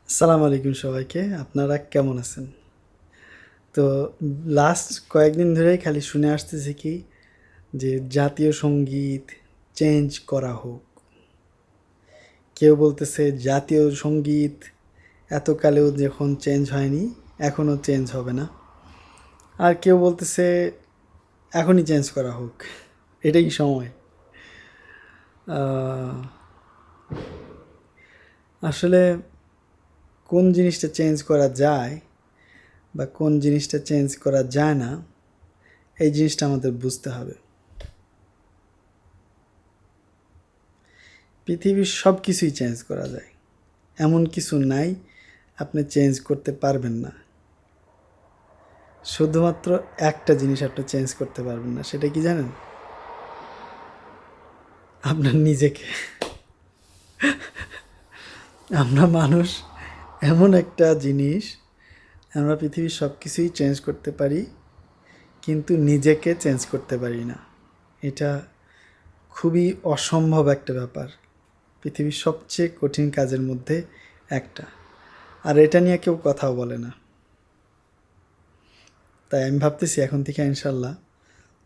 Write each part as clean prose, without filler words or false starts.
আসসালামু আলাইকুম সবাইকে। আপনারা কেমন আছেন? তো লাস্ট কয়েকদিন ধরেই খালি শুনে আসতেছি কি যে জাতীয় সংগীত চেঞ্জ করা হোক। কেউ বলতেছে জাতীয় সংগীত এতকালেও যখন চেঞ্জ হয়নি এখনও চেঞ্জ হবে না। আর কেউ বলতেছে এখনই চেঞ্জ করা হোক, এটাই সময়। আহ, আসলে কোন জিনিসটা চেঞ্জ করা যায় বা কোন জিনিসটা চেঞ্জ করা যায় না, এই জিনিসটা আমাদের বুঝতে হবে। পৃথিবীর সব কিছুই চেঞ্জ করা যায়, এমন কিছু নাই আপনি চেঞ্জ করতে পারবেন না। শুধুমাত্র একটা জিনিস আপনি চেঞ্জ করতে পারবেন না, সেটা কি জানেন? আপনার নিজেকে। আমরা মানুষ এমন একটা জিনিস, আমরা পৃথিবীর সব কিছুই চেঞ্জ করতে পারি কিন্তু নিজেকে চেঞ্জ করতে পারি না। এটা খুবই অসম্ভব একটা ব্যাপার, পৃথিবীর সবচেয়ে কঠিন কাজের মধ্যে একটা। আর এটা নিয়ে কেউ কথাও বলে না। তাই আমি ভাবতেছি এখন থেকে ইনশাল্লাহ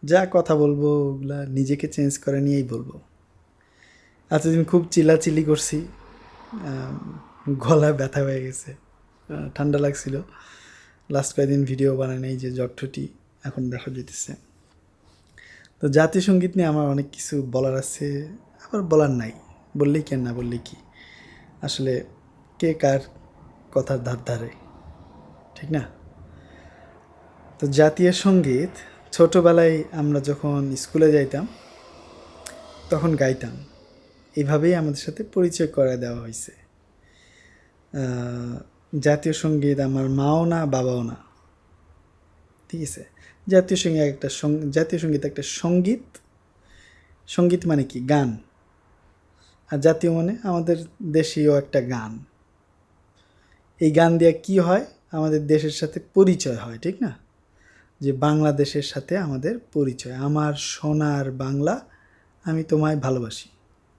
যা কথা বলবো ওগুলা নিজেকে চেঞ্জ করে নিয়েই বলবো। এতদিন খুব চিল্লাচিল্লি করছি, গলায় ব্যথা হয়ে গেছে, ঠান্ডা লাগছিল। লাস্ট কয়েকদিন ভিডিও বানাই নাই, যে ঠুটি এখন দেখা যেতেছে। তো জাতীয় সঙ্গীত নিয়ে আমার অনেক কিছু বলার আছে, আবার বলার নাই। বললেই কেন, না বললেই কি। আসলে কে কার কথার ধার ধারে, ঠিক না? তো জাতীয় সঙ্গীত ছোটোবেলায় আমরা যখন স্কুলে যাইতাম তখন গাইতাম। এভাবেই আমাদের সাথে পরিচয় করে দেওয়া হয়েছে। জাতীয় সঙ্গীত আমার মাও না বাবাও না, ঠিক আছে? জাতীয় সঙ্গীত একটা জাতীয় সঙ্গীত একটা সঙ্গীত। সঙ্গীত মানে কি? গান। আর জাতীয় মানে আমাদের দেশীয় একটা গান। এই গান দিয়ে কি হয়? আমাদের দেশের সাথে পরিচয় হয়, ঠিক না? যে বাংলাদেশের সাথে আমাদের পরিচয়, আমার সোনার বাংলা, আমি তোমায় ভালোবাসি।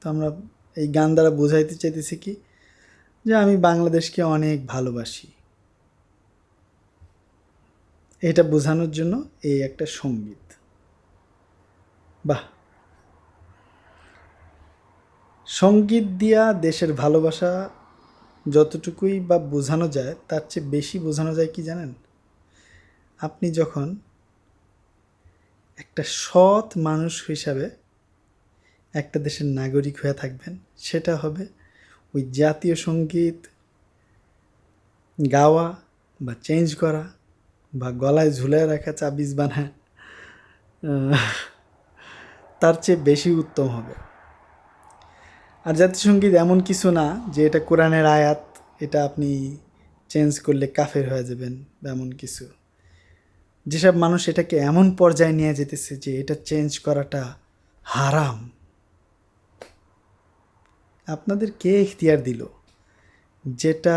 তো আমরা এই গান দ্বারা বোঝাইতে চাইতেছি কি, যে আমি বাংলাদেশকে অনেক ভালোবাসি। এটা বোঝানোর জন্য এই একটা সঙ্গীত। বাহ! সঙ্গীত দিয়া দেশের ভালোবাসা যতটুকুই বা বোঝানো যায় তার চেয়ে বেশি বোঝানো যায় কি জানেন? আপনি যখন একটা সৎ মানুষ হিসাবে একটা দেশের নাগরিক হয়ে থাকবেন, সেটা হবে ওই জাতীয় সঙ্গীত গাওয়া বা চেঞ্জ করা বা গলায় ঝুলায় রাখা চাবিজ বানায়, তার চেয়ে বেশি উত্তম হবে। আর জাতীয় সঙ্গীত এমন কিছু না যে এটা কোরআনের আয়াত, এটা আপনি চেঞ্জ করলে কাফের হয়ে যাবেন বা এমন কিছু। যেসব মানুষ এটাকে এমন পর্যায়ে নিয়ে যেতেছে যে এটা চেঞ্জ করাটা হারাম, আপনাদের কে ইখতিয়ার দিল যেটা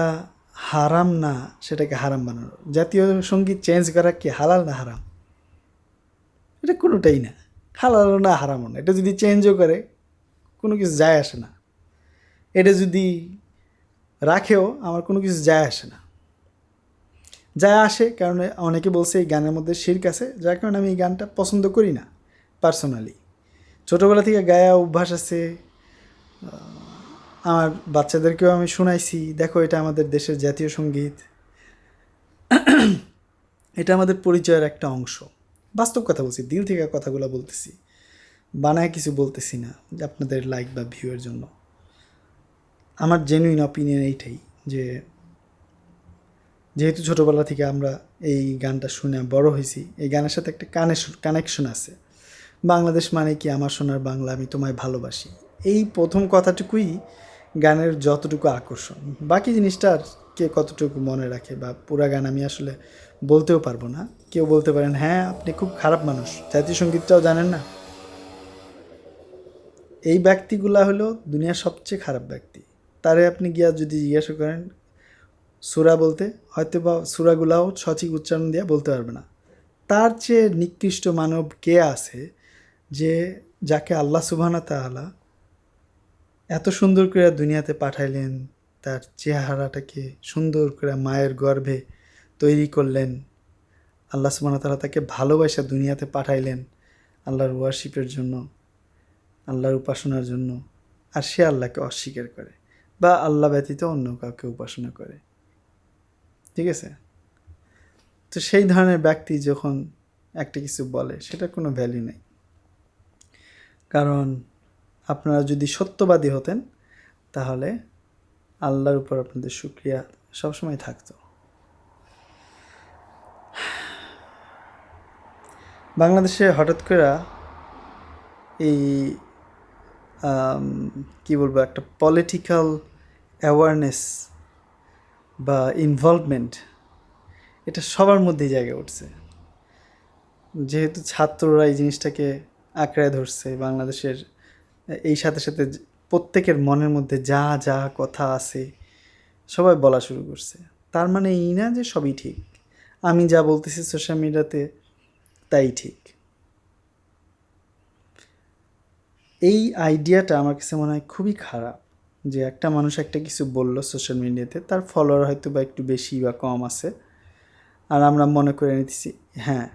হারাম না সেটাকে হারাম বানানো? জাতীয় সঙ্গীত চেঞ্জ করা কি হালাল না হারাম? এটা কোনোটাই না, হালালও না হারামও না। এটা যদি চেঞ্জও করে কোনো কিছু যায় আসে না, এটা যদি রাখেও আমার কোনো কিছু যায় আসে না। যায় আসে কারণ অনেকে বলছে এই গানের মধ্যে শিরক আছে, যার কারণে আমি এই গানটা পছন্দ করি না পার্সোনালি। ছোটোবেলা থেকে গায়া অভ্যাস আছে, আমার বাচ্চাদেরকেও আমি শোনাইছি, দেখো এটা আমাদের দেশের জাতীয় সঙ্গীত, এটা আমাদের পরিচয়ের একটা অংশ। বাস্তব কথা বলছি, দিল থেকে কথাগুলো বলতেছি, বানায় কিছু বলতেছি না আপনাদের লাইক বা ভিউয়ের জন্য। আমার জেনুইন অপিনিয়ন এইটাই, যে যেহেতু ছোটোবেলা থেকে আমরা এই গানটা শুনে বড় হয়েছি, এই গানের সাথে একটা কানেকশন আছে। বাংলাদেশ মানে কি আমার সোনার বাংলা, আমি তোমায় ভালোবাসি, এই প্রথম কথাটুকুই গানের যতটুকু আকর্ষণ। বাকি জিনিসটা আর কে কতটুকু মনে রাখে বা পুরা গান আমি আসলে বলতেও পারবো না। কেউ বলতে পারেন হ্যাঁ আপনি খুব খারাপ মানুষ, জাতীয় সঙ্গীতটাও জানেন না। এই ব্যক্তিগুলা হলো দুনিয়ার সবচেয়ে খারাপ ব্যক্তি। তারে আপনি গিয়া যদি জিজ্ঞাসা করেন সূরা বলতে, হয়তো বা সূরাগুলাও সঠিক উচ্চারণ দিয়ে বলতে পারবে না। তার চেয়ে নিকৃষ্ট মানব কে আছে যে যাকে আল্লাহ সুবহানাহু ওয়া তাআলা এত সুন্দর করে দুনিয়াতে পাঠাইলেন, তার চেহারাটাকে সুন্দর করে মায়ের গর্ভে তৈরি করলেন, আল্লাহ সুবহানাহু ওয়া তাআলা তাকে ভালোবাসা দুনিয়াতে পাঠাইলেন আল্লাহর ওয়ার্শিপের জন্য, আল্লাহর উপাসনার জন্য, আর সে আল্লাহকে অস্বীকার করে বা আল্লাহ ব্যতীত অন্য কাউকে উপাসনা করে। ঠিক আছে? তো সেই ধরনের ব্যক্তি যখন একটা কিছু বলে সেটার কোনো ভ্যালু নেই। কারণ আপনারা যদি সত্যবাদী হতেন তাহলে আল্লাহর উপর আপনাদের শুকরিয়া সবসময় থাকতো। বাংলাদেশে হঠাৎ করে এই কি বলবো, একটা পলিটিক্যাল অ্যাওয়ারনেস বা ইনভলভমেন্ট এটা সবার মধ্যেই জায়গা উঠছে। যেহেতু ছাত্ররা এই জিনিসটাকে আঁকড়ে ধরছে বাংলাদেশের, এই সাথে সাথে প্রত্যেকের মনের মধ্যে যা যা কথা আছে সবাই বলা শুরু করছে। তার মানে এই না যে সবই ঠিক, আমি যা বলতেছি সোশ্যাল মিডিয়াতে তাই ঠিক। এই আইডিয়াটা আমার কাছে মনে হয় খুবই খারাপ, যে একটা মানুষ একটা কিছু বলল সোশ্যাল মিডিয়াতে, তার ফলোয়ার হয়তো বা একটু বেশি বা কম আছে, আর আমরা মনে করে নিতেছি হ্যাঁ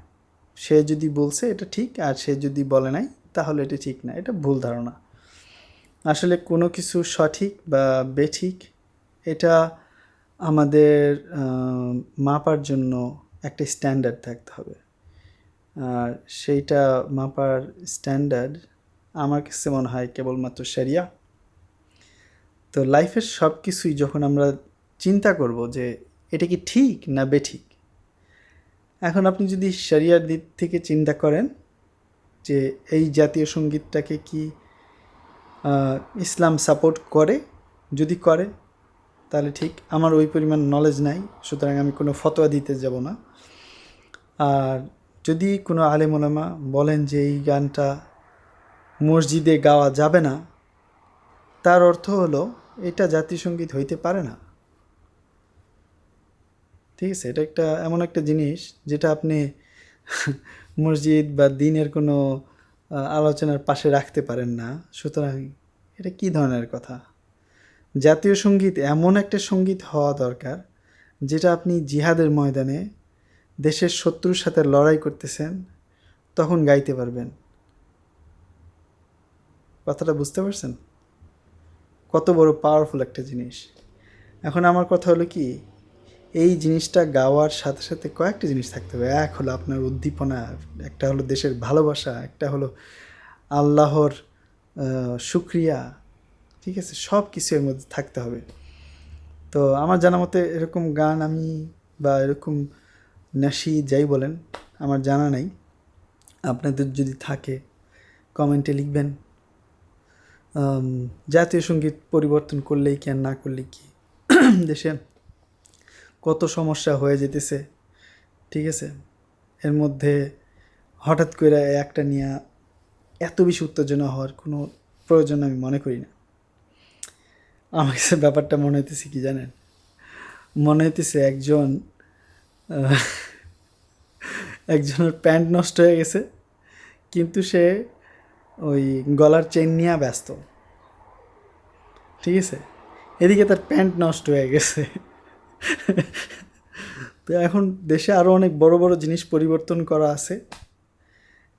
সে যদি বলছে এটা ঠিক, আর সে যদি বলে নাই তাহলে এটা ঠিক না। এটা ভুল ধারণা। আসলে কোনো কিছু সঠিক বা বেঠিক এটা আমাদের মাপার জন্য একটা স্ট্যান্ডার্ড থাকতে হবে, আর সেইটা মাপার স্ট্যান্ডার্ড আমার কাছে মনে হয় কেবলমাত্র শরিয়া। তো লাইফের সব কিছুই যখন আমরা চিন্তা করব যে এটা কি ঠিক না বেঠিক, এখন আপনি যদি শরিয়ার দিক থেকে চিন্তা করেন যে এই জাতীয় সঙ্গীতটাকে কি ইসলাম সাপোর্ট করে, যদি করে তাহলে ঠিক। আমার ওই পরিমাণ নলেজ নাই, সুতরাং আমি কোনো ফতোয়া দিতে যাব না। আর যদি কোনো আলেম ওলামা বলেন যে এই গানটা মসজিদে গাওয়া যাবে না, তার অর্থ হলো এটা জাতীয় সঙ্গীত হইতে পারে না। ঠিক আছে? এটা একটা এমন একটা জিনিস যেটা আপনি মসজিদ বা দিনের কোনো আলোচনার পাশে রাখতে পারেন না। সুতরাং এটা কী ধরনের কথা? জাতীয় সঙ্গীত এমন একটা সঙ্গীত হওয়া দরকার যেটা আপনি জিহাদের ময়দানে দেশের শত্রুর সাথে লড়াই করতেছেন তখন গাইতে পারবেন। কথাটা বুঝতে পারছেন? কত বড় পাওয়ারফুল একটা জিনিস। এখন আমার কথা হলো কি, এই জিনিসটা গাওয়ার সাথে সাথে কয়েকটা জিনিস থাকতে হবে। এক হলো আপনার উদ্দীপনা, একটা হলো দেশের ভালোবাসা, একটা হলো আল্লাহর শুকরিয়া। ঠিক আছে? সব কিছু এর মধ্যে থাকতে হবে। তো আমার জানা মতে এরকম গান আমি বা এরকম নাশি যাই বলেন আমার জানা নাই। আপনাদের যদি থাকে কমেন্টে লিখবেন। জাতীয় সঙ্গীত পরিবর্তন করলেই কি আর না করলেই কি, দেশে কত সমস্যা হয়ে যেতেছে। ঠিক আছে? এর মধ্যে হঠাৎ করে একটা নিয়ে এত বেশি উত্তেজনা হওয়ার কোনো প্রয়োজন আমি মনে করি না। আমার কাছে ব্যাপারটা মনে হইতেছে কি জানেন, মনে হইতেছে একজনের প্যান্ট নষ্ট হয়ে গেছে, কিন্তু সে ওই গলার চেন নিয়ে ব্যস্ত। ঠিক আছে? এদিকে তার প্যান্ট নষ্ট হয়ে গেছে। তো এখন দেশে আরও অনেক বড় বড় জিনিস পরিবর্তন করা আছে,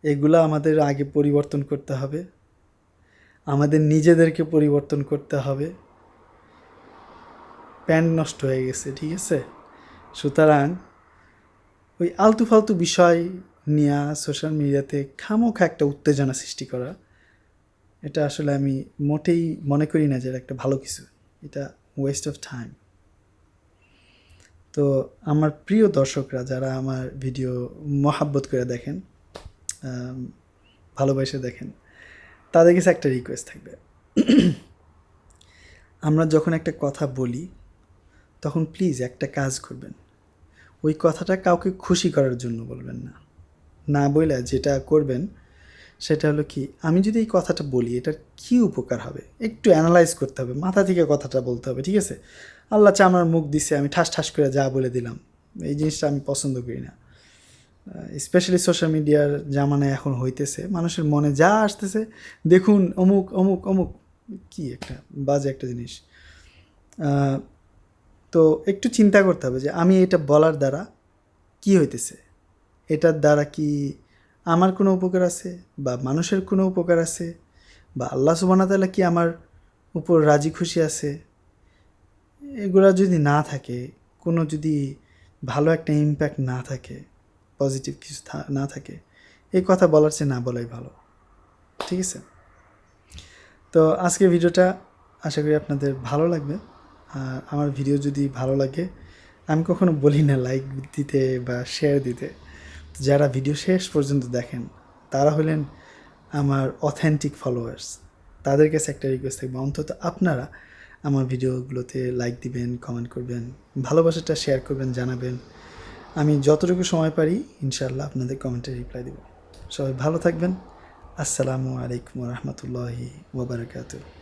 এগুলো আমাদের আগে পরিবর্তন করতে হবে, আমাদের নিজেদেরকে পরিবর্তন করতে হবে। প্যান্ট নষ্ট হয়ে গেছে, ঠিক আছে? সুতরাং ওই আলতু ফালতু বিষয় নিয়ে সোশ্যাল মিডিয়াতে খামোখা একটা উত্তেজনা সৃষ্টি করা, এটা আসলে আমি মোটেই মনে করি না যে একটা ভালো কিছু। এটা ওয়েস্ট অফ টাইম। তো আমার প্রিয় দর্শকরা যারা আমার ভিডিও মহাব্বত করে দেখেন, ভালোবাসে দেখেন, তাদের কাছে একটা রিকোয়েস্ট থাকবে। আমরা যখন একটা কথা বলি তখন প্লিজ একটা কাজ করবেন, ওই কথাটা কাউকে খুশি করার জন্য বলবেন না। না বলে যেটা করবেন সেটা হলো কি, আমি যদি এই কথাটা বলি এটার কী উপকার হবে একটু অ্যানালাইজ করতে হবে, মাথা থেকে কথাটা বলতে হবে। ঠিক আছে? আল্লাহ চা আমার মুখ দিছে, আমি ঠাস ঠাস করে যা বলে দিলাম, এই জিনিসটা আমি পছন্দ করি না। স্পেশালি সোশ্যাল মিডিয়ার জামানায় এখন হইতেছে, মানুষের মনে যা আসতেছে দেখুন অমুক অমুক অমুক, কী একটা বাজে একটা জিনিস। তো একটু চিন্তা করতে হবে যে আমি এটা বলার দ্বারা কি হইতেছে, এটার দ্বারা কি আমার কোনো উপকার আছে বা মানুষের কোনো উপকার আছে, বা আল্লাহ সুবহানাহু ওয়া তাআলা কি আমার উপর রাজি খুশি আছে। এগুলা যদি না থাকে, কোনো যদি ভালো একটা ইম্প্যাক্ট না থাকে, পজিটিভ কিছু না থাকে, এই কথা বলার চেয়ে না বলাই ভালো। ঠিক আছে? তো আজকের ভিডিওটা আশা করি আপনাদের ভালো লাগবে। আর আমার ভিডিও যদি ভালো লাগে, আমি কখনো বলি না লাইক দিতে বা শেয়ার দিতে। যারা ভিডিও শেষ পর্যন্ত দেখেন তারা হলেন আমার অথেন্টিক ফলোয়ার্স। তাদের কাছে একটা রিকোয়েস্ট থাকবে, অন্তত আপনারা আমার ভিডিওগুলোতে লাইক দিবেন, কমেন্ট করবেন, ভালোবাসাটা শেয়ার করবেন, জানাবেন। আমি যতটুকু সময় পারি ইনশাআল্লাহ আপনাদের কমেন্টে রিপ্লাই দেব। সবাই ভালো থাকবেন। আসসালামু আলাইকুম ওয়া রাহমাতুল্লাহি ওয়া বারাকাতুহু।